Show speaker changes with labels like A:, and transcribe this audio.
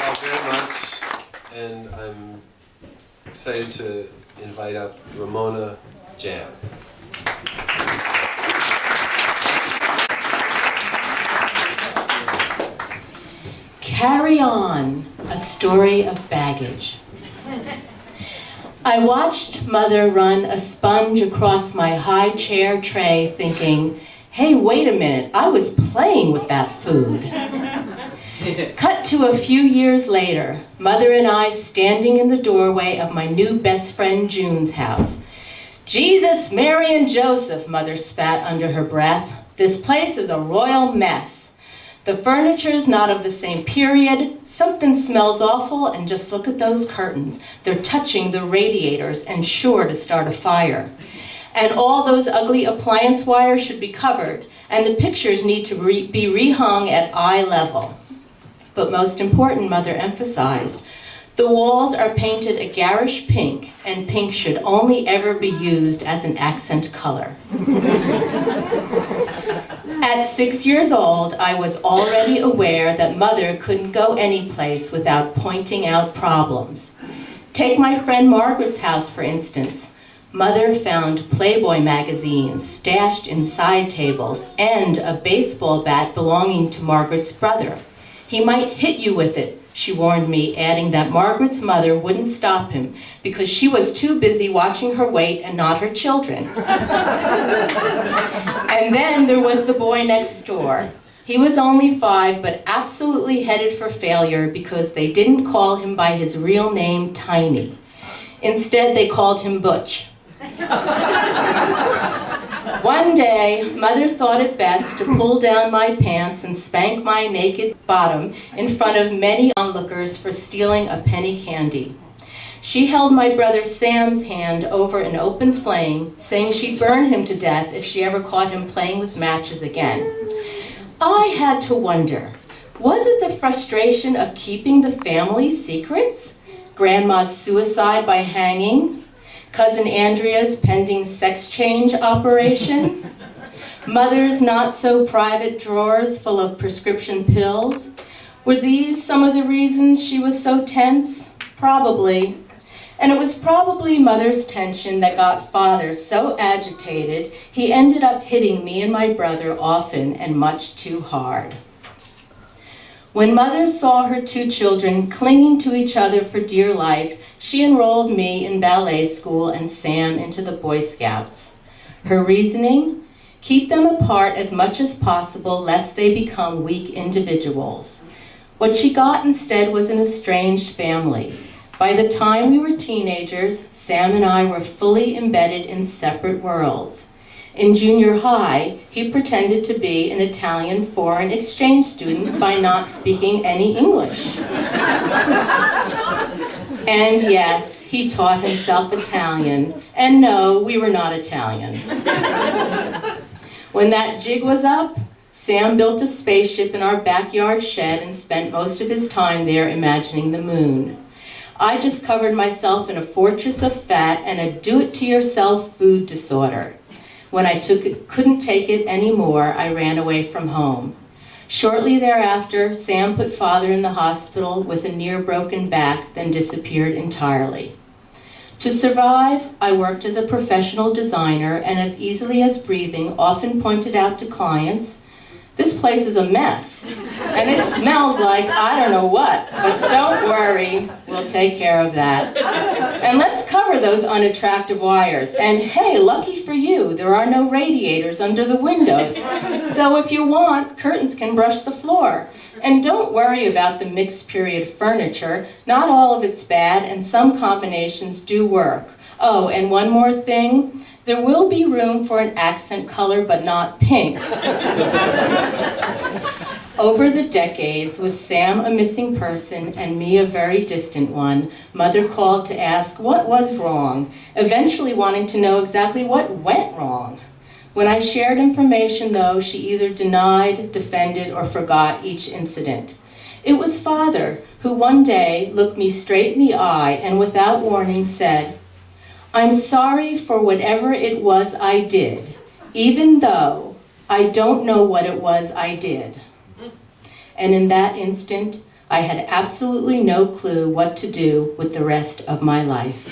A: all very much, and I'm excited to invite up Ramona Jan.
B: Carry On, a story of baggage. I watched Mother run a sponge across my high chair tray thinking, hey, wait a minute, I was playing with that food. Cut to a few years later, Mother and I standing in the doorway of my new best friend June's house. Jesus, Mary, and Joseph, Mother spat under her breath. This place is a royal mess. The furniture's not of the same period. Something smells awful, and just look at those curtains. They're touching the radiators and sure to start a fire. And all those ugly appliance wires should be covered, and the pictures need to be rehung at eye level. But most important, Mother emphasized, the walls are painted a garish pink, and pink should only ever be used as an accent color. At 6 years old, I was already aware that Mother couldn't go anyplace without pointing out problems. Take my friend Margaret's house, for instance. Mother found Playboy magazines stashed in side tables and a baseball bat belonging to Margaret's brother. He might hit you with it, she warned me, adding that Margaret's mother wouldn't stop him because she was too busy watching her weight and not her children. And then there was the boy next door. He was only 5, but absolutely headed for failure because they didn't call him by his real name, Tiny. Instead, they called him Butch. One day, Mother thought it best to pull down my pants and spank my naked bottom in front of many onlookers for stealing a penny candy. She held my brother Sam's hand over an open flame, saying she'd burn him to death if she ever caught him playing with matches again. I had to wonder, was it the frustration of keeping the family secrets? Grandma's suicide by hanging? Cousin Andrea's pending sex change operation? Mother's not-so-private drawers full of prescription pills? Were these some of the reasons she was so tense? Probably. And it was probably Mother's tension that got Father so agitated he ended up hitting me and my brother often and much too hard. When Mother saw her 2 children clinging to each other for dear life, she enrolled me in ballet school and Sam into the Boy Scouts. Her reasoning? Keep them apart as much as possible lest they become weak individuals. What she got instead was an estranged family. By the time we were teenagers, Sam and I were fully embedded in separate worlds. In junior high, he pretended to be an Italian foreign exchange student by not speaking any English. And yes, he taught himself Italian. And no, we were not Italian. When that jig was up, Sam built a spaceship in our backyard shed and spent most of his time there imagining the moon. I just covered myself in a fortress of fat and a do-it-to-yourself food disorder. When I couldn't take it anymore, I ran away from home. Shortly thereafter, Sam put Father in the hospital with a near-broken back, then disappeared entirely. To survive, I worked as a professional designer and as easily as breathing often pointed out to clients, this place is a mess, and it smells like I don't know what, but don't worry, we'll take care of that. And let's cover those unattractive wires. And hey, lucky for you, there are no radiators under the windows. So if you want, curtains can brush the floor. And don't worry about the mixed period furniture. Not all of it's bad, and some combinations do work. Oh, and one more thing. There will be room for an accent color, but not pink. Over the decades, with Sam a missing person and me a very distant one, Mother called to ask what was wrong, eventually wanting to know exactly what went wrong. When I shared information, though, she either denied, defended, or forgot each incident. It was Father who one day looked me straight in the eye and without warning said, I'm sorry for whatever it was I did, even though I don't know what it was I did. And in that instant, I had absolutely no clue what to do with the rest of my life.